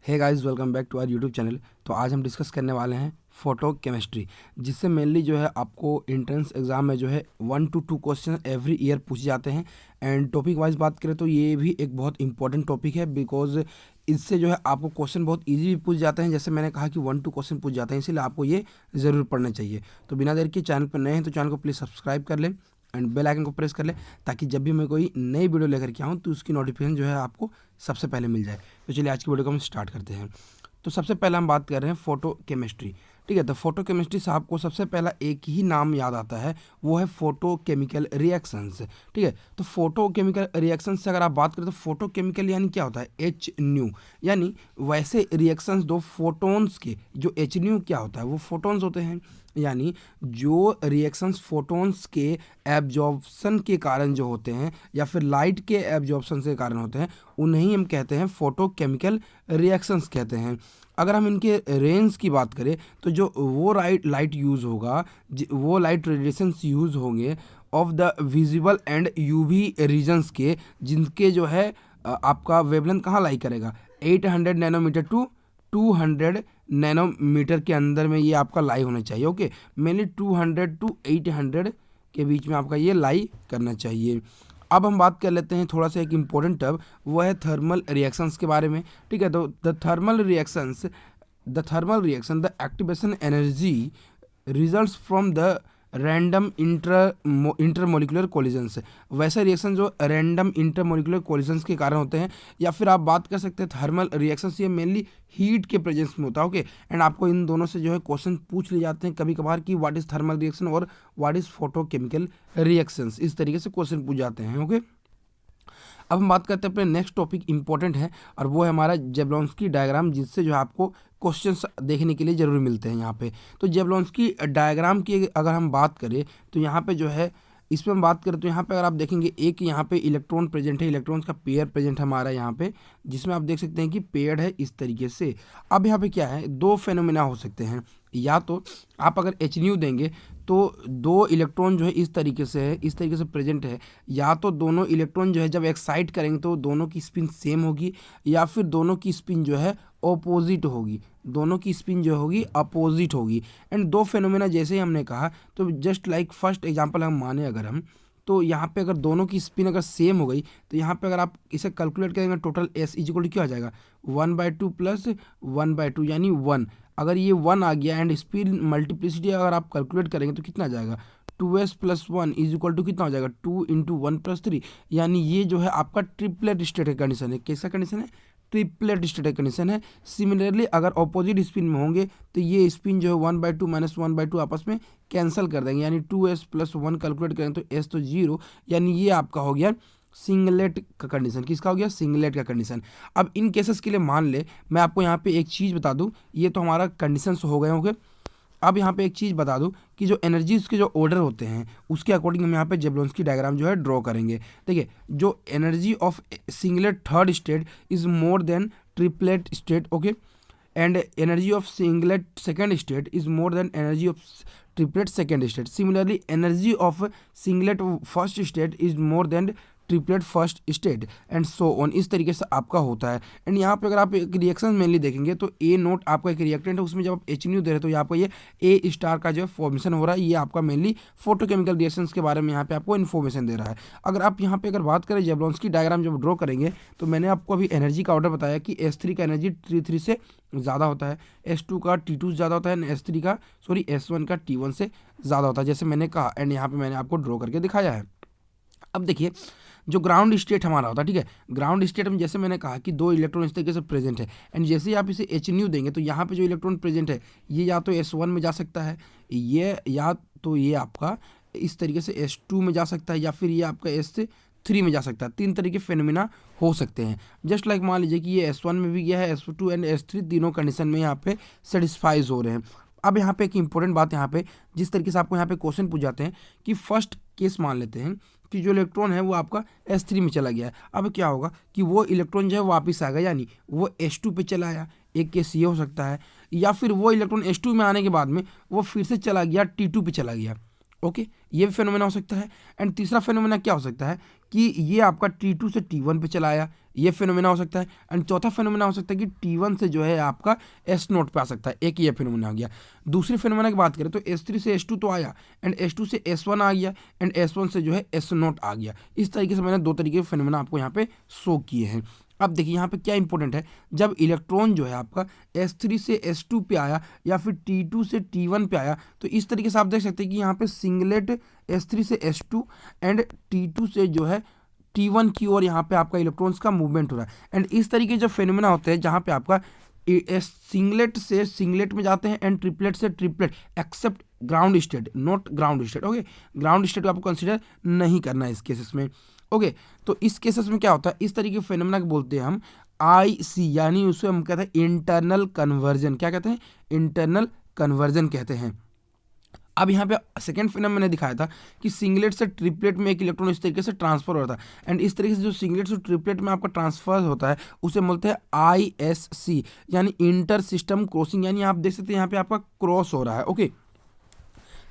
Hey guys, welcome back to our YouTube channel. तो आज हम डिस्कस करने वाले हैं फोटो केमिस्ट्री, जिससे मेनली जो है आपको एंट्रेंस एग्जाम में जो है 1 to 2 क्वेश्चन एवरी ईयर पूछे जाते हैं। एंड टॉपिक वाइज बात करें तो ये भी एक बहुत इंपॉर्टेंट टॉपिक है, बिकॉज इससे जो है आपको क्वेश्चन बहुत इजी भी पूछ जाते हैं। जैसे मैंने कहा कि 1 2 क्वेश्चन पूछ जाते हैं, इसीलिए आपको ये ज़रूर पढ़ना चाहिए। तो बिना देर के चैनल पर नए हैं तो चैनल को प्लीज़ सब्सक्राइब कर लें एंड बेल आइकन को प्रेस कर ले, ताकि जब भी मैं कोई नई वीडियो लेकर के आऊँ तो उसकी नोटिफिकेशन जो है आपको सबसे पहले मिल जाए। तो चलिए आज की वीडियो को हम स्टार्ट करते हैं। तो सबसे पहले हम बात कर रहे हैं फोटो केमिस्ट्री। ठीक है, तो फोटो केमिस्ट्री से आपको सबसे पहला एक ही नाम याद आता है, वो है फोटो केमिकल रिएक्शंस। ठीक है, तो फोटो केमिकल रिएक्शंस से अगर आप बात करें तो फोटो केमिकल यानी क्या होता है, एच न्यू, यानी वैसे रिएक्शंस दो फोटोन्स के, जो एच न्यू क्या होता है, वो फोटोन्स होते हैं, यानी जो रिएक्शंस फोटोन्स के एब्जॉर्प्शन के कारण जो होते हैं या फिर लाइट के एब्जॉर्प्शन के कारण होते हैं, उन्हें हम कहते हैं फोटो केमिकल रिएक्शंस कहते हैं। अगर हम इनके रेंज की बात करें तो जो वो लाइट यूज़ होगा, वो लाइट रेडिएशंस यूज़ होंगे of the visible and UV regions के, जिनके जो है आपका वेवलेंथ कहाँ लाई करेगा, 800 नैनोमीटर टू 200 नैनोमीटर के अंदर में ये आपका लाई होना चाहिए। ओके, मेनली 200 टू 800 के बीच में आपका ये लाई करना चाहिए। अब हम बात कर लेते हैं थोड़ा सा एक इम्पोर्टेंट टर्म, वो है थर्मल रिएक्शंस के बारे में। ठीक है, तो the thermal reaction the activation energy results from the random intermolecular collisions. वैसे रिएक्शन जो रैंडम इंटरमोलिकुलर कोलिजन्स के कारण होते हैं, या फिर आप बात कर सकते हैं थर्मल रिएक्शंस, ये मेनली हीट के प्रेजेंस में होता है। ओके, एंड आपको इन दोनों से जो है क्वेश्चन पूछ लिए जाते हैं कभी कभार कि व्हाट इज थर्मल रिएक्शन और व्हाट इज फोटोकेमिकल रिएक्शंस, इस तरीके से क्वेश्चन पूछ जाते हैं। ओके, अब हम बात करते हैं अपने नेक्स्ट टॉपिक इंपॉर्टेंट है, और वो है हमारा जेब्लॉन्स्की डायग्राम, जिससे जो है आपको क्वेश्चंस देखने के लिए ज़रूर मिलते हैं यहाँ पे। तो जेब्लॉन्स्की डायग्राम की अगर हम बात करें तो यहाँ पे जो है, इसमें हम बात करें तो यहाँ पे अगर आप देखेंगे एक यहाँ पे इलेक्ट्रॉन प्रेजेंट है, इलेक्ट्रॉन्स का पेयर प्रेजेंट है हमारा यहाँ पे, जिसमें आप देख सकते हैं कि पेयर है इस तरीके से। अब यहाँ पे क्या है, दो फेनोमेना हो सकते हैं, या तो आप अगर एच न्यू देंगे तो दो इलेक्ट्रॉन जो है इस तरीके से है, इस तरीके से प्रेजेंट है, या तो दोनों इलेक्ट्रॉन जो है जब एक्साइट करेंगे तो दोनों की स्पिन सेम होगी, या फिर दोनों की स्पिन जो है ऑपोजिट होगी, दोनों की स्पिन जो होगी अपोजिट होगी। एंड दो फेनोमेना जैसे ही हमने कहा, तो जस्ट लाइक फर्स्ट एग्जांपल हम माने अगर हम, तो यहाँ पे अगर दोनों की स्पिन अगर सेम हो गई तो यहाँ पे अगर आप इसे कैलकुलेट करेंगे टोटल एस इक्वल क्या आ जाएगा, 1/2 प्लस 1/2 यानी 1। अगर ये 1 आ गया एंड स्पिन मल्टीप्लिसिटी अगर आप कैलकुलेट करेंगे तो कितना आ जाएगा, 2s + 1 इज इक्वल टू कितना हो जाएगा, 2 × 1 + 3, यानी ये जो है आपका ट्रिपलेट स्टेट का कंडीशन है। कैसा कंडीशन है, ट्रिपलेट स्टेट कंडीशन है। सिमिलरली अगर ऑपोजिट स्पिन में होंगे तो ये स्पिन जो है 1/2 - 1/2 आपस में कैंसिल कर देंगे, यानी 2s + 1 कैलकुलेट करेंगे तो s तो 0, यानी ये आपका हो गया सिंगलेट का कंडीशन। किसका हो गया, सिंगलेट का कंडीशन। अब इन केसेस के लिए मान ले मैं आपको यहाँ पे एक चीज़ बता दूँ, ये तो हमारा कंडीशंस हो गए होंगे। अब यहाँ पे एक चीज़ बता दूँ कि जो एनर्जीज के जो ऑर्डर होते हैं उसके अकॉर्डिंग हम यहाँ पे जेब्लॉन्स्की डायग्राम जो है ड्रॉ करेंगे। देखिए, जो energy of singlet third state is more than triplet state, okay, and energy of singlet second state is more than energy of triplet second state. Similarly energy of singlet first state is more than triplet first state, and so on, इस तरीके से आपका होता है। And यहाँ पे अगर आप एक रिएक्शन मेनली देखेंगे तो ए नोट आपका एक रिएक्टेंट है, उसमें जब आप एच न्यू दे रहे हो तो यहाँ पर ये ए स्टार का जो है फॉर्मेशन हो रहा है, ये आपका मेनली फोटोकेमिकल रिएक्शंस के बारे में यहाँ पे आपको इन्फॉर्मेशन दे रहा है। अगर आप यहाँ पे अगर बात करें जेब्लॉन्स्की डायग्राम जब ड्रॉ करेंगे तो मैंने आपको अभी एनर्जी का ऑर्डर बताया कि S3 का एनर्जी T3 से ज़्यादा होता है, S2 का T2 से ज़्यादा होता है, S1 का T1 से ज़्यादा होता है, जैसे मैंने कहा। एंड यहाँ पे मैंने आपको ड्रॉ करके दिखाया है। अब देखिए, जो ग्राउंड स्टेट हमारा होता है, ठीक है, ग्राउंड स्टेट में जैसे मैंने कहा कि दो इलेक्ट्रॉन इस तरीके से प्रेजेंट है, एंड जैसे ही आप इसे एच न्यू देंगे तो यहाँ पे जो इलेक्ट्रॉन प्रेजेंट है ये या तो S1 में जा सकता है, ये या तो ये आपका इस तरीके से S2 में जा सकता है, या फिर ये आपका S3 में जा सकता है। 3 तरीके फेनोमेना हो सकते हैं। जस्ट लाइक मान लीजिए कि ये S1 में भी गया है, S2 एंड S3 तीनों कंडीशन में यहाँ पे सेटिस्फाइज हो रहे हैं। अब यहाँ पे एक इंपॉर्टेंट बात, यहाँ पे जिस तरीके से आपको यहाँ पे क्वेश्चन पूछ जाते हैं कि फर्स्ट केस मान लेते हैं कि जो इलेक्ट्रॉन है वो आपका S3 में चला गया है। अब क्या होगा कि वो इलेक्ट्रॉन जो है वापस आ गया, यानी वो S2 पे चला आया, एक केस ये हो सकता है, या फिर वो इलेक्ट्रॉन S2 में आने के बाद में वो फिर से चला गया T2 पे चला गया। ओके, ये भी फेनोमेना हो सकता है। एंड तीसरा फेनोमेना क्या हो सकता है कि ये आपका T2 से T1 पे चला आया, ये फिनोमेना हो सकता है। एंड चौथा फिनोमेना हो सकता है कि T1 से जो है आपका S0 पे आ सकता है। एक ये फिनोमेना आ गया। दूसरी फिनोमेना की बात करें तो S3 से S2 तो आया, एंड S2 से S1 आ गया, एंड S1 से जो है S0 आ गया। इस तरीके से मैंने दो तरीके के फिनोमेना आपको यहाँ पे शो किए हैं। अब देखिए यहाँ पे क्या इंपॉर्टेंट है, जब इलेक्ट्रॉन जो है आपका S3 से S2 पे आया या फिर T2 से T1 पे आया, तो इस तरीके से आप देख सकते हैं कि यहाँ पे सिंगलेट S3 से S2 एंड T2 से जो है T1 की ओर यहाँ पे आपका इलेक्ट्रॉन्स का मूवमेंट हो रहा है। एंड इस तरीके जो फेनोमेना होते हैं जहाँ पे आपका सिंगलेट से सिंगलेट में जाते हैं एंड ट्रिपलेट से triplet, except ground state, not ground state. Okay, ground state को आपको कंसिडर नहीं करना है इस केसेस में। ओके, तो इस केसेस में क्या होता है, इस तरीके के फेनोमेना को बोलते हैं हम IC, यानी उसे हम कहते हैं इंटरनल कन्वर्जन। क्या कहते हैं? इंटरनल कन्वर्जन कहते हैं। अब यहाँ पे सेकेंड फिनोमेना मैंने दिखाया था कि सिंगलेट से ट्रिपलेट में एक इलेक्ट्रॉन इस तरीके से ट्रांसफर होता है, एंड इस तरीके से जो सिंगलेट से ट्रिपलेट में आपका ट्रांसफर होता है उसे बोलते हैं ISC, यानी इंटर सिस्टम क्रॉसिंग, यानी आप देख सकते हैं यहाँ पे आपका क्रॉस हो रहा है। ओके,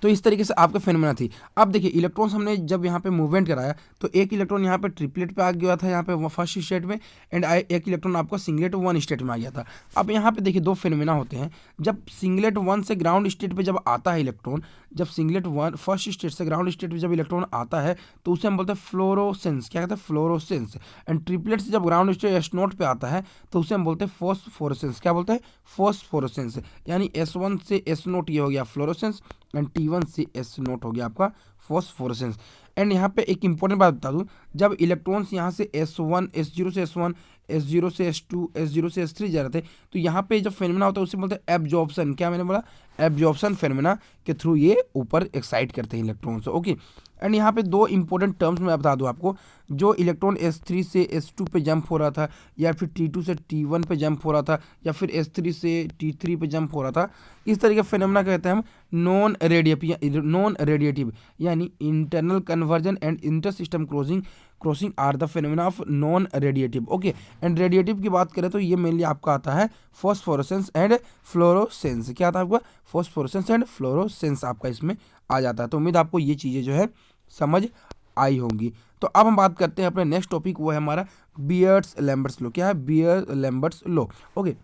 तो इस तरीके से आपका फेनोमेना थी। अब देखिए इलेक्ट्रॉन्स हमने जब यहाँ पे मूवमेंट कराया तो एक इलेक्ट्रॉन यहाँ पे ट्रिपलेट पे आ गया था यहाँ पे फर्स्ट स्टेट में, एंड एक इलेक्ट्रॉन आपका सिंगलेट 1 स्टेट में आ गया था। अब यहाँ पे देखिए दो फेनोमेना होते हैं। जब सिंगलेट 1 से ग्राउंड स्टेट पे जब आता है इलेक्ट्रॉन, जब सिंगलेट 1 फर्स्ट स्टेट से ग्राउंड स्टेट पे जब इलेक्ट्रॉन आता है तो उसे हम बोलते हैं फ्लोरोसेंस। क्या कहते हैं? फ्लोरोसेंस। एंड ट्रिपलेट से जब ग्राउंड स्टेट S0 पे आता है तो उसे हम बोलते हैं फॉस्फोरेसेंस। क्या बोलते हैं? फॉस्फोरेसेंस। यानी S1 से S0 ये हो गया फ्लोरोसेंस, एंड T1 से S0 हो गया आपका फॉस्फोरेसेंस। एंड यहाँ पे एक इंपॉर्टेंट बात बता दूँ, जब इलेक्ट्रॉन्स यहाँ से S1 S0 से S1 S0 से S2 S0 से S3 जा रहे थे, तो यहाँ पे जब फेनोमेना होता है उसे बोलते हैं एब्जॉर्प्शन। क्या मैंने बोला? एब्जॉर्प्शन फेनोमेना के थ्रू ये ऊपर एक्साइट करते हैं इलेक्ट्रॉन्स। ओके, एंड यहाँ पे दो इंपॉर्टेंट टर्म्स मैं बता दूँ आपको। जो इलेक्ट्रॉन S3 से S2 पे जंप हो रहा था, या फिर T2 से T1 पे जंप हो रहा था, या फिर S3 से T3 पे जंप हो रहा था, इस तरीके फेनोमेना कहते हैं हम नॉन रेडिएटिव, यानी internal conversion and inter system crossing are the phenomena of non radiative. Okay, and radiative की बात करें तो ये मेनली आपका आता है फॉस्फोरेसेंस एंड फ्लोरोसेंस। क्या आता है आपका? फॉस्फोरेसेंस एंड फ्लोरोसेंस आपका इसमें आ जाता है। तो उम्मीद आपको ये चीज़ें जो है समझ आई होंगी। तो अब हम बात करते हैं अपने नेक्स्ट टॉपिक, वो है हमारा बियर्स-लैम्बर्ट्स लॉ। क्या है? Beer-Lambert's law. ओके,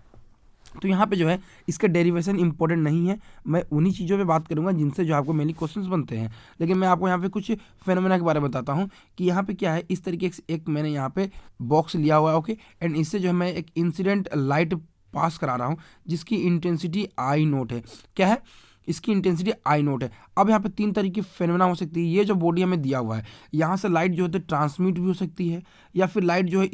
तो यहाँ पे जो है इसके डेरिवेशन इंपॉर्टेंट नहीं है, मैं उन्हीं चीज़ों पे बात करूँगा जिनसे जो आपको मेनली क्वेश्चंस बनते हैं। लेकिन मैं आपको यहाँ पे कुछ फेनोमेना के बारे में बताता हूँ कि यहाँ पे क्या है। इस तरीके से एक मैंने यहाँ पे बॉक्स लिया हुआ है। ओके, एंड इससे जो है मैं एक इंसिडेंट लाइट पास करा रहा हूँ जिसकी इंटेंसिटी I0 है। क्या है? इसकी इंटेंसिटी I0 है। अब यहाँ पे तीन तरीके की फेनोमेना हो सकती है। ये जो बॉडी हमें दिया हुआ है, यहाँ से लाइट जो होती है ट्रांसमिट भी हो सकती है, या फिर लाइट जो है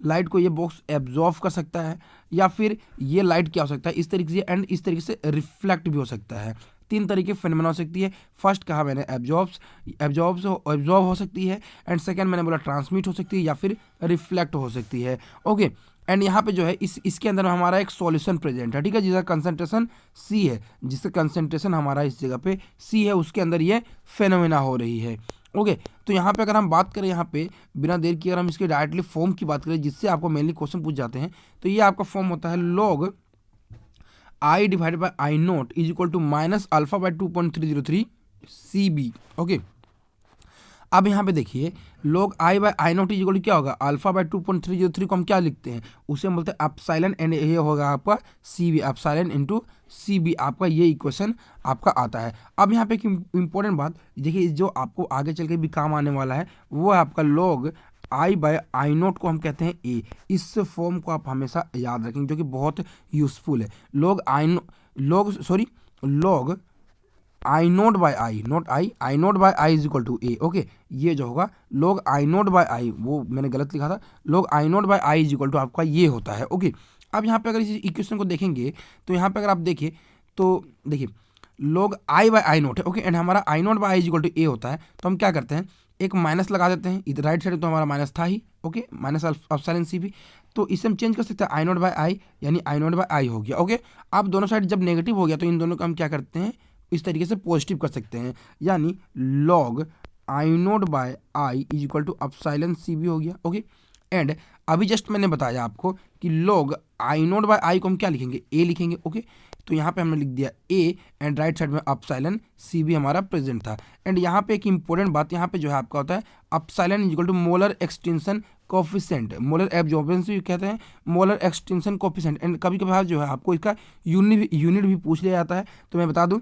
लाइट को ये बॉक्स एब्जॉर्व कर सकता है, या फिर ये लाइट क्या हो सकता है इस तरीके से, एंड इस तरीके से रिफ्लेक्ट भी हो सकता है। तीन तरीके फेनोमेना हो सकती है। फर्स्ट कहा मैंने एब्जॉर्ब हो सकती है, एंड सेकंड मैंने बोला ट्रांसमिट हो सकती है, या फिर रिफ्लेक्ट हो सकती है। ओके, एंड यहाँ पे जो है इसके अंदर हमारा एक सॉल्यूशन प्रेजेंट है। ठीक है, जिसका कंसंट्रेशन C है, जिसका कंसंट्रेशन हमारा इस जगह पे C है, उसके अंदर ये फेनोमेना हो रही है। ओके, तो यहाँ पे अगर हम बात करें, यहाँ पे बिना देर किए अगर हम इसके डायरेक्टली फॉर्म की बात करें जिससे आपको मेनली क्वेश्चन पूछ जाते हैं, तो ये आपका फॉर्म होता है log I divided by I0 is equal to minus alpha by 2.303 CB। Okay, अब यहाँ पे देखिए log I by I0 is equal to क्या होगा? अल्फा बाई 2.303 को हम क्या लिखते हैं? उसे हम बोलते हैं अपसाइलन, एंड ये होगा आपका CB, अपसाइलन इंटू CB। आपका ये इक्वेशन आपका आता है। अब यहाँ पे एक इम्पोर्टेंट बात देखिए, जो आपको आगे चल के भी काम आने वाला है, वो है आपका log I बाई I0 को हम कहते हैं A। इस फॉर्म को आप हमेशा याद रखेंगे जो कि बहुत यूजफुल है। log I0 by I, not I0 by I is equal to A। Okay, ये जो होगा log I0 बाई I, वो मैंने गलत लिखा था, log I0 by I is equal to आपका ये होता है। ओके, अब यहाँ पे अगर इस इक्वेशन को देखेंगे तो यहाँ पे अगर आप देखें तो देखिए log I बाई I0 है। ओके, एंड हमारा I0 by I is equal to A होता है, तो हम क्या करते हैं, एक माइनस लगा देते हैं इधर राइट साइड, तो हमारा माइनस था ही। ओके, माइनस अपसाइलन CB, तो इसे हम चेंज कर सकते हैं I0 बाई I, यानी I0 बाई I हो गया। ओके, अब दोनों साइड जब नेगेटिव हो गया तो इन दोनों को हम क्या करते हैं, इस तरीके से पॉजिटिव कर सकते हैं, यानी log I0 by I is equal to epsilon CB हो गया। ओके, एंड अभी जस्ट मैंने बताया आपको कि log I0 बाय I को हम क्या लिखेंगे? A लिखेंगे। ओके, तो यहाँ पे हमने लिख दिया A, एंड राइट साइड में अपसाइलन CB हमारा प्रेजेंट था। एंड यहाँ पे एक इंपॉर्टेंट बात यहाँ पे जो है आपका होता है epsilon is equal to molar extension coefficient, molar absorbance कहते हैं, मोलर एक्सटेंशन कोफिशिएंट। एंड कभी कभार जो है आपको इसका यूनिट भी पूछ लिया जाता है। तो मैं बता दूं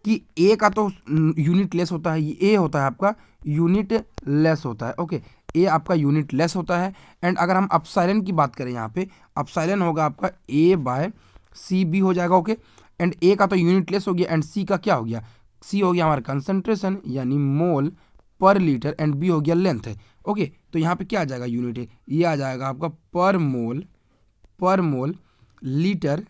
कि ए का तो यूनिट लेस होता है, ए होता है आपका यूनिट लेस होता है। ओके, ए आपका यूनिट लेस होता है। एंड अगर हम अपसाइलन की बात करें, यहाँ पे अपसाइलन होगा आपका ए बाय सी बी हो जाएगा। ओके, एंड ए का तो यूनिट लेस हो गया, एंड सी का क्या हो गया, सी हो गया हमारा कंसंट्रेशन यानी मोल पर लीटर, एंड बी हो गया लेंथ है। ओके, तो यहाँ पे क्या आ जाएगा यूनिट है, ये आ जाएगा आपका पर मोल लीटर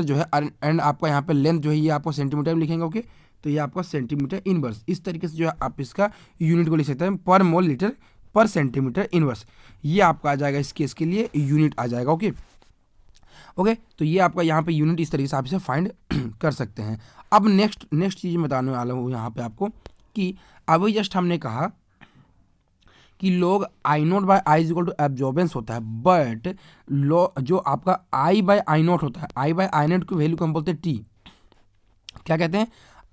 जो है, एंड आपका यहाँ पे लेंथ जो है ये आपको सेंटीमीटर में लिखेंगे। ओके, तो ये आपका सेंटीमीटर इनवर्स, इस तरीके से जो है आप इसका यूनिट को लिख सकते हैं, पर मोल लीटर पर सेंटीमीटर इनवर्स, ये आपका आ जाएगा इस केस के लिए यूनिट आ जाएगा। ओके, तो ये आपका यहाँ पे यूनिट इस तरीके से आप इसे फाइंड कर सकते हैं। अब नेक्स्ट चीज़ बताने वाला हूँ यहाँ पे आपको कि अभी जस्ट हमने कहा कि log I nought by I is equal to absorbance होता है, बट जो आपका आई बाई आई नोट होता है, आई बाई आई नोट की वैल्यू को हम बोलते हैं टी। क्या कहते हैं,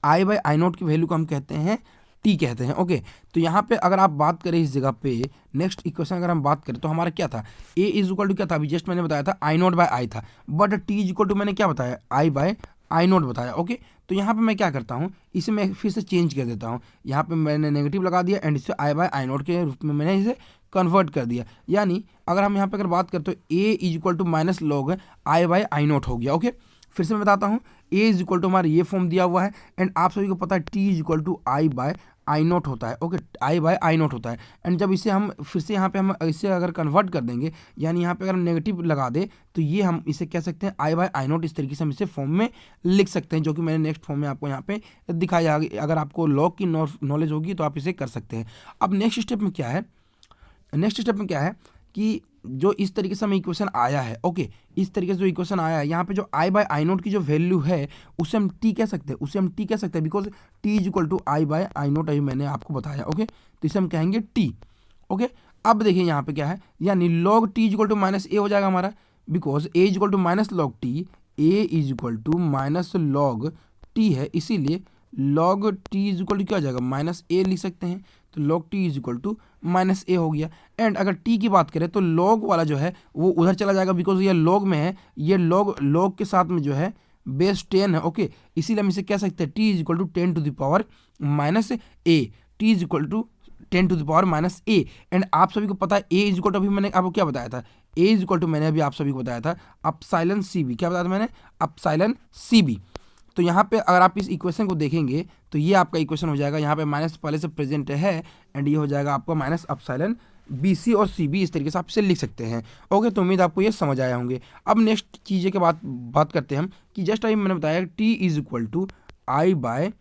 आई बाई आई नोट की वैल्यू को हम कहते हैं टी कहते हैं। ओके, तो यहाँ पे अगर आप बात करें इस जगह पे नेक्स्ट इक्वेशन अगर हम बात करें तो हमारा क्या था, ए इज इक्वल टू क्या था, अभी जस्ट मैंने बताया था आई नोट बाय आई था, but T is equal to मैंने क्या बताया, आई बाय आई नोट बताया। ओके, तो यहाँ पे मैं क्या करता हूँ, इसे मैं फिर से चेंज कर देता हूँ, यहाँ पे मैंने नेगेटिव लगा दिया एंड इसे आई बाय आई नोट के रूप में मैंने इसे कन्वर्ट कर दिया। यानी अगर हम यहाँ पे अगर बात करें तो A is equal to minus log I by I nought हो गया। ओके, फिर से मैं बताता हूँ, ए इज इक्वल टू हमारा ये फॉर्म दिया हुआ है, एंड आप सभी को पता है T is equal to I by I nought होता है। Okay, I by I nought होता है, एंड जब इसे हम फिर से यहाँ पे हम इसे अगर कन्वर्ट कर देंगे, यानी यहाँ पे अगर हम नेगेटिव लगा दे तो ये हम इसे कह सकते हैं आई बाय आई नोट, इस तरीके से हम इसे फॉर्म में लिख सकते हैं, जो कि मैंने नेक्स्ट फॉर्म में आपको यहाँ पे दिखाया। अगर आपको लॉग की नॉलेज होगी तो आप इसे कर सकते हैं। अब नेक्स्ट स्टेप में क्या है कि जो इस तरीके से हमें इक्वेशन आया है, ओके, इस तरीके से जो इक्वेशन आया है, यहाँ पे जो आई बाय आई नोट की जो वैल्यू है उसे हम टी कह सकते हैं, because T is equal to I by I nought, अभी मैंने आपको बताया। ओके, तो इसे हम कहेंगे टी। ओके, अब देखिए यहाँ पे क्या है, यानी log T is equal to minus A हो जाएगा हमारा, because A is equal to minus log T, A is equal to minus log T है, इसीलिए log T is equal to क्या हो जाएगा, माइनस ए लिख सकते हैं, तो log T is equal to minus A हो गया। एंड अगर टी की बात करें तो लॉग वाला जो है वो उधर चला जाएगा, बिकॉज ये लॉग में है, ये लॉग के साथ में जो है बेस 10 है। ओके, इसीलिए हम इसे कह सकते हैं T is equal to 10 to the power minus A, T is equal to 10 to the power minus A. And आप सभी को पता है ए इज इक्वल टू, अभी मैंने आपको क्या बताया था, ए इज इक्वल टू मैंने अभी आप सभी को बताया था अपसाइलन सी बी, क्या बताया था मैंने, अपसाइलन सी बी। तो यहाँ पे अगर आप इस इक्वेशन को देखेंगे तो ये आपका इक्वेशन हो जाएगा, यहाँ पे माइनस पहले से प्रेजेंट है, एंड ये हो जाएगा आपका माइनस अपसाइलन बी सी और सी बी, इस तरीके से आप इसे लिख सकते हैं। ओके, तो उम्मीद आपको ये समझ आए होंगे। अब नेक्स्ट चीज़ें के बात करते हैं हम कि जस्ट अभी मैंने बताया T is equal to I by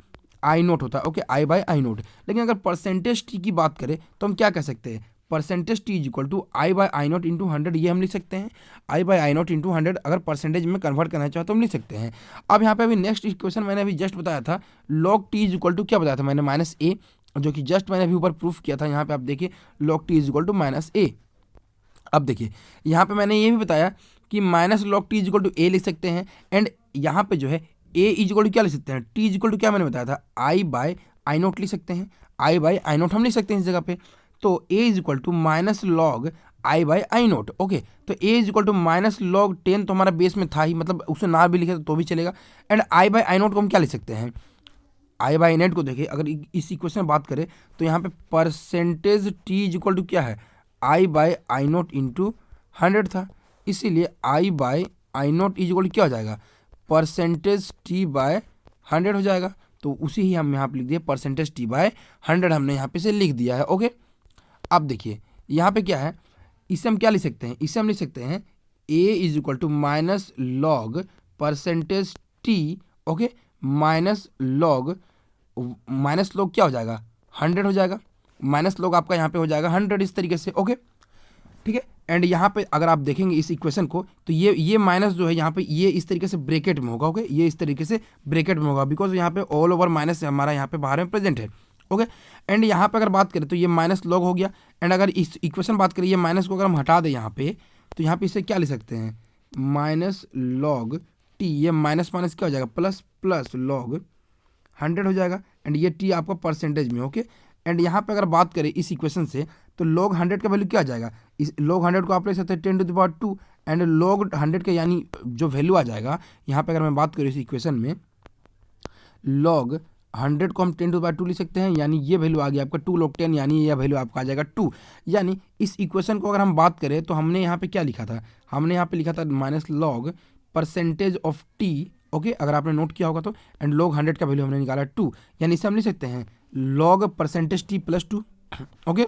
I nought होता है। Okay, I by I nought, लेकिन अगर परसेंटेज टी की बात करें तो हम क्या कह सकते हैं, percentage T is equal to I by I nought into 100, ये हम लिख सकते हैं, I by I nought into 100 अगर परसेंटेज में कन्वर्ट करना चाहो तो हम लिख सकते हैं। अब यहाँ पे अभी नेक्स्ट इक्वेशन मैंने अभी जस्ट बताया था, log T is equal to क्या बताया था मैंने, माइनस ए, जो कि जस्ट मैंने अभी ऊपर प्रूफ किया था। यहाँ पे आप देखिए log T is equal to minus A. अब देखिए यहाँ पे मैंने ये भी बताया कि minus log T is equal to A लिख सकते हैं, एंड यहाँ पे जो है ए इज इक्वल टू क्या लिख सकते हैं, टी इज इक्वल टू क्या मैंने बताया था, आई बाय आई नोट लिख सकते हैं, आई बाय आई नोट हम लिख सकते हैं इस जगह पे। तो A is equal to minus log I by I nought. Okay, तो A is equal to minus log 10 तो हमारा बेस में था ही, मतलब उसे ना भी लिखे तो भी चलेगा। And I by I nought को हम क्या लिख सकते हैं, आई बाय आई नोट को देखिए अगर इस इक्वेशन में बात करें तो यहाँ पे percentage T is equal to क्या है, I by I nought into 100 था, इसीलिए I by I nought is equal to क्या हो जाएगा, परसेंटेज टी बाय 100 हो जाएगा। तो उसी ही हम यहाँ पे लिख दिए परसेंटेज टी बाय 100, हमने यहाँ पे से लिख दिया है। ओके, अब देखिए यहाँ पे क्या है, इसे हम क्या लिख सकते हैं, इसे हम लिख सकते हैं A is equal to minus log percentage T, okay, minus log क्या हो जाएगा, 100 हो जाएगा, माइनस लॉग आपका यहाँ पे हो जाएगा 100 इस तरीके से। ओके, ठीक है, एंड यहाँ पे अगर आप देखेंगे इस इक्वेशन को तो ये माइनस जो है यहाँ पे ये इस तरीके से ब्रैकेट में होगा। ओके, ये इस तरीके से ब्रैकेट में होगा, बिकॉज यहाँ पे ऑल ओवर माइनस हमारा यहाँ पे बाहर में प्रेजेंट है। ओके, एंड यहाँ पे अगर बात करें तो ये माइनस लॉग हो गया, एंड अगर इस इक्वेशन बात करें ये माइनस को अगर हम हटा दें यहाँ पे तो यहाँ पे इसे क्या लिख सकते हैं, माइनस लॉग टी, ये माइनस माइनस क्या हो जाएगा, प्लस प्लस लॉग 100 हो जाएगा, एंड ये टी आपका परसेंटेज में। ओके, एंड यहाँ पे अगर बात करें इस इक्वेशन से तो log 100 का वैल्यू क्या आ जाएगा, इस log 100 को आप ले सकते हैं 10⁻², एंड log 100 का यानी जो वैल्यू आ जाएगा यहाँ पे, अगर मैं बात करूँ इस इक्वेशन में, log 100 को हम 10⁻² लिख सकते हैं, यानी ये वैल्यू आ गया आपका 2 log 10, यानी ये वैल्यू आपका आ जाएगा 2। यानी इस इक्वेशन को अगर हम बात करें तो हमने यहाँ पे क्या लिखा था, हमने यहाँ पे लिखा था -log percentage of t, okay, अगर आपने नोट किया होगा तो, एंड log 100 का वैल्यू हमने निकाला 2, यानी इसे हम लिख सकते हैं log percentage t plus 2, okay,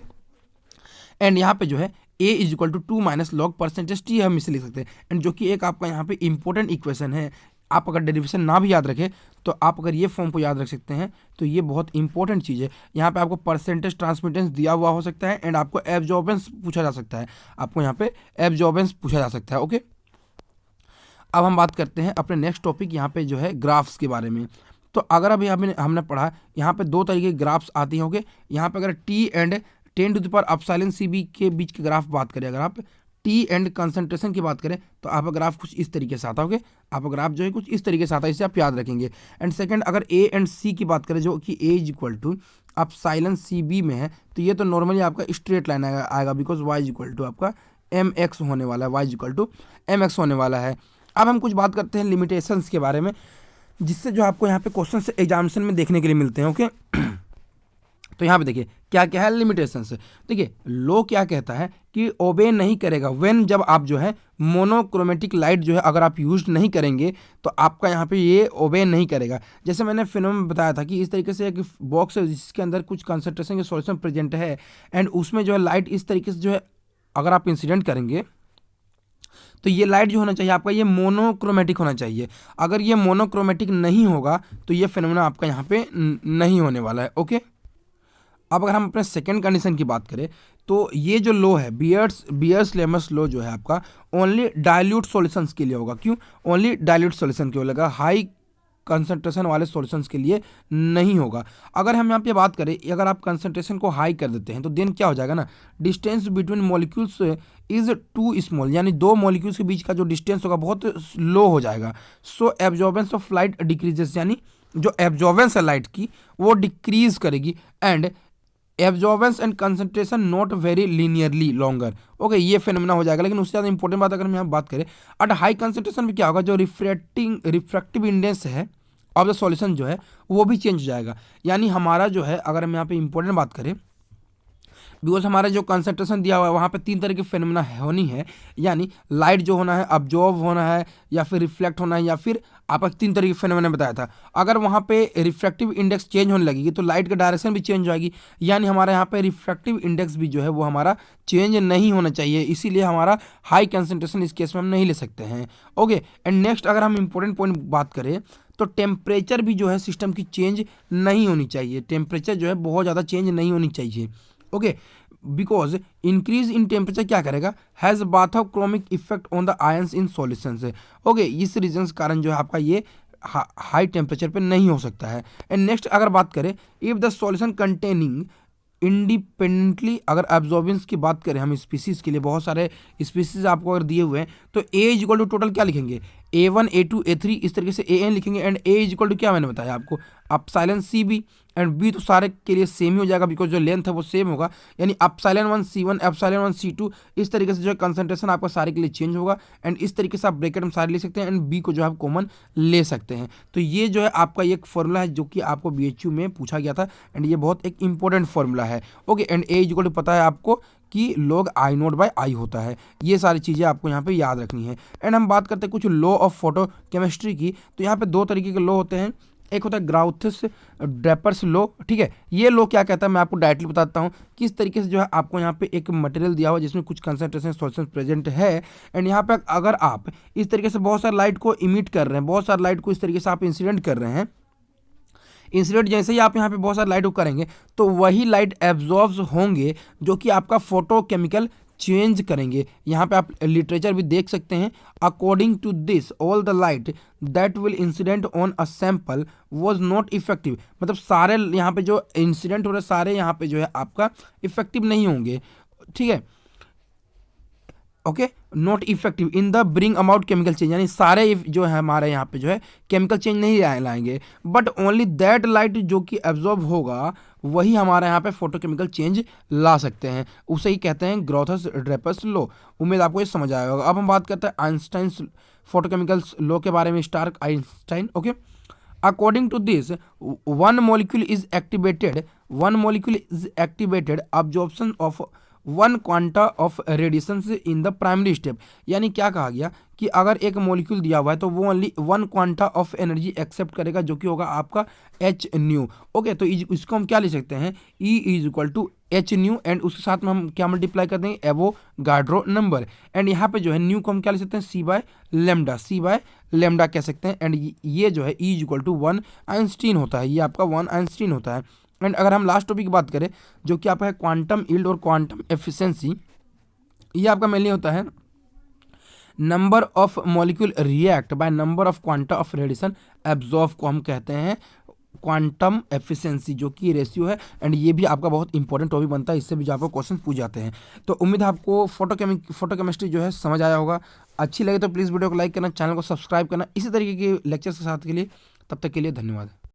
and यहाँ पे जो है a is equal to 2 minus log percentage t हम इसे लिख सकते हैं, एंड जो कि एक आपका यहाँ पे इंपॉर्टेंट इक्वेशन है। आप अगर डेरिवेशन ना भी याद रखें तो आप अगर ये फॉर्म को याद रख सकते हैं तो ये बहुत इंपॉर्टेंट चीज़ है। यहाँ पे आपको परसेंटेज ट्रांसमिटेंस दिया हुआ हो सकता है, एंड आपको एब्जॉर्बेंस पूछा जा सकता है, आपको यहाँ पे एब्जॉर्बेंस पूछा जा सकता है, ओके। अब हम बात करते हैं अपने नेक्स्ट टॉपिक यहाँ पे जो है ग्राफ्स के बारे में। तो अगर अभी हमने पढ़ा यहाँ पे दो तरीके के ग्राफ्स आती हैं, ओके। यहाँ पे अगर टी एंड 10⁻⁷ के बीच के ग्राफ बात करें, अगर आप टी एंड कंसंट्रेशन की बात करें तो आप ग्राफ कुछ इस तरीके से आता होगे, आप ग्राफ जो है कुछ इस तरीके से आता है, इसे आप याद रखेंगे। एंड सेकंड, अगर ए एंड सी की बात करें, जो कि A is equal to epsilon C B में है, तो ये तो नॉर्मली आपका स्ट्रेट लाइन आएगा, because Y is equal to आपका एम एक्स होने वाला है, Y is equal to M X होने वाला है। अब हम कुछ बात करते हैं लिमिटेशंस के बारे में, जिससे जो आपको यहाँ पे क्वेश्चन से एग्जामिनेशन में देखने के लिए मिलते हैं, ओके। तो यहाँ पे देखिए क्या क्या है लिमिटेशंस। देखिए लो क्या कहता है कि ओबे नहीं करेगा व्हेन, जब आप जो है मोनोक्रोमेटिक लाइट जो है अगर आप यूज नहीं करेंगे तो आपका यहाँ पे ये ओबे नहीं करेगा। जैसे मैंने फिल्म में बताया था कि इस तरीके से एक बॉक्स है जिसके अंदर कुछ कंसंट्रेशन के सॉल्यूशन प्रेजेंट है, एंड उसमें जो है लाइट इस तरीके से जो है अगर आप इंसिडेंट करेंगे तो ये लाइट जो होना चाहिए आपका ये मोनोक्रोमेटिक होना चाहिए। अगर ये मोनोक्रोमेटिक नहीं होगा तो ये फिनोमेना आपका यहाँ पे नहीं होने वाला है, ओके। अब अगर हम अपने सेकंड कंडीशन की बात करें तो ये जो लो है बियर्स लेमस लो जो है आपका ओनली डाइल्यूट सॉल्यूशंस के लिए होगा। क्यों ओनली डाइल्यूट सॉल्यूशन के लिए होगा, हाई कंसंट्रेशन वाले सॉल्यूशंस के लिए नहीं होगा। अगर हम यहाँ पे बात करें, अगर आप कंसंट्रेशन को हाई कर देते हैं तो देन क्या हो जाएगा ना, distance between molecules is too small, यानी दो मॉलिक्यूल्स के बीच का जो डिस्टेंस होगा बहुत लो हो जाएगा। सो एब्जॉर्बेंस ऑफ लाइट डिक्रीजेस, यानी जो एब्जॉर्बेंस है लाइट की वो डिक्रीज करेगी, and absorbance and concentration not very linearly longer, okay, ये फिनोमेना हो जाएगा। लेकिन उससे ज़्यादा इंपॉर्टेंट बात अगर हम यहाँ बात करें, एट हाई कंसंट्रेशन में क्या होगा, जो रिफ्रैक्टिव इंडेक्स है ऑफ द सॉल्यूशन जो है वो भी चेंज हो जाएगा। यानी हमारा जो है अगर हम यहाँ पे इंपॉर्टेंट बात करें, बिकॉज हमारा जो कंसंट्रेशन दिया हुआ है वहाँ पे 3 तरह की फिनोमेना होनी है, यानी लाइट जो होना है अब्जॉर्ब होना है या फिर रिफ्लेक्ट होना है, या फिर आपका 3 तरह की फिनोमेना बताया था। अगर वहाँ पे रिफ्रैक्टिव इंडेक्स चेंज होने लगेगी तो लाइट का डायरेक्शन भी चेंज हो जाएगी, यानी हमारा यहाँ पे रिफ्रैक्टिव इंडेक्स भी जो है वो हमारा चेंज नहीं होना चाहिए, इसीलिए हमारा हाई कंसंट्रेशन इस केस में हम नहीं ले सकते हैं, ओके। एंड नेक्स्ट अगर हम इंपॉर्टेंट पॉइंट बात करें तो टेम्परेचर भी जो है सिस्टम की चेंज नहीं होनी चाहिए, टेम्परेचर जो है बहुत ज़्यादा चेंज नहीं होनी चाहिए, okay. Because increase in temperature क्या करेगा, has bathochromic effect on the ions in solutions, okay. इस रीजन के कारण जो है आपका ये हाई टेम्परेचर पे नहीं हो सकता है। एंड नेक्स्ट अगर बात करें, if the solution containing independently, अगर एब्जॉर्बेंस की बात करें हम स्पीसीज के लिए, बहुत सारे स्पीसीज आपको अगर दिए हुए हैं तो A is equal to total क्या लिखेंगे, A1 A2 A3 इस तरीके से AN लिखेंगे, and A is equal to क्या मैंने बताया आपको एप्सिलॉन CB, एंड B तो सारे के लिए सेम ही हो जाएगा बिकॉज जो लेंथ है वो सेम होगा, यानी एप्सिलॉन 1 C1 एप्सिलॉन 1 C2, इस तरीके से जो है कंसंट्रेशन आपका सारे के लिए चेंज होगा, एंड इस तरीके से आप ब्रैकेट में सारे ले सकते हैं, एंड B को जो है आप कॉमन ले सकते हैं। तो ये जो है आपका एक फॉर्मूला है जो कि आपको BHU में पूछा गया था, एंड ये बहुत एक इंपॉर्टेंट फॉर्मूला है, okay. And A is equal to पता है आपको कि log I0/I होता है। ये सारी चीज़ें आपको यहाँ पे याद रखनी है। एंड हम बात करते हैं कुछ लॉ ऑफ फोटो केमिस्ट्री की, तो यहाँ पे 2 तरीके के लॉ होते हैं, एक होता है ग्राउथस ड्रैपर्स लॉ, ठीक है। ये लॉ क्या कहता है मैं आपको डायरेक्टली बताता हूँ, किस तरीके से जो है आपको यहाँ पे एक मटेरियल दिया हुआ जिसमें कुछ कंसंट्रेशन सॉल्यूशन प्रेजेंट है, एंड यहाँ पे अगर आप इस तरीके से बहुत सारी लाइट को इमिट कर रहे हैं, बहुत सारी लाइट को इस तरीके से आप इंसिडेंट कर रहे हैं, इंसिडेंट जैसे ही आप यहाँ पे बहुत सारी लाइट को करेंगे तो वही लाइट एब्जॉर्ब होंगे जो कि आपका फोटो केमिकल चेंज करेंगे। यहाँ पे आप लिटरेचर भी देख सकते हैं, according to this all the light that will incident on a sample was not effective, मतलब सारे यहाँ पे जो इंसिडेंट हो रहे सारे यहाँ पे जो है आपका इफेक्टिव नहीं होंगे, ठीक है, okay, not effective in the bring about chemical change, यानी सारे जो है हमारे यहाँ पे जो है केमिकल चेंज नहीं लाएंगे, बट ओनली दैट लाइट जो कि एब्जॉर्ब होगा वही हमारे यहाँ पे फोटोकेमिकल चेंज ला सकते हैं, उसे ही कहते हैं ग्रोथस ड्रेपर्स लॉ। उम्मीद आपको ये समझ आया होगा। अब हम बात करते हैं आइंस्टाइन फोटोकेमिकल लॉ के बारे में, Stark Einstein. Okay, according to this one molecule is activated absorption of one quanta of radiation in the primary step, यानी क्या कहा गया कि अगर एक मॉलिक्यूल दिया हुआ है तो वो only one quanta of energy accept करेगा, जो कि होगा आपका एच न्यू। ओके, तो इसको हम क्या लिख सकते हैं, E is equal to H nu, and उसके साथ में हम क्या मल्टीप्लाई कर देंगे, एवोगाड्रो नंबर, एंड यहाँ पे जो है न्यू को हम क्या लिख सकते हैं, सी बाय लेमडा कह सकते हैं, एंड ये जो है E is equal to 1 Einstein होता है, ये आपका 1 आइंस्टीन होता है। एंड अगर हम लास्ट टॉपिक की बात करें जो कि आपका है क्वांटम यील्ड और क्वांटम एफिशिएंसी, ये आपका मेनली होता है number of molecule react by number of quanta of radiation absorb, को हम कहते हैं क्वांटम एफिशिएंसी, जो कि रेशियो है, एंड ये भी आपका बहुत इंपॉर्टेंट टॉपिक बनता है, इससे भी जो आपको क्वेश्चन पूछ जाते हैं। तो उम्मीद है आपको फोटोकेमिस्ट्री जो है समझ आया होगा। अच्छी लगे तो प्लीज़ वीडियो को लाइक करना, चैनल को सब्सक्राइब करना इसी तरीके के लेक्चर्स के साथ के लिए। तब तक के लिए धन्यवाद।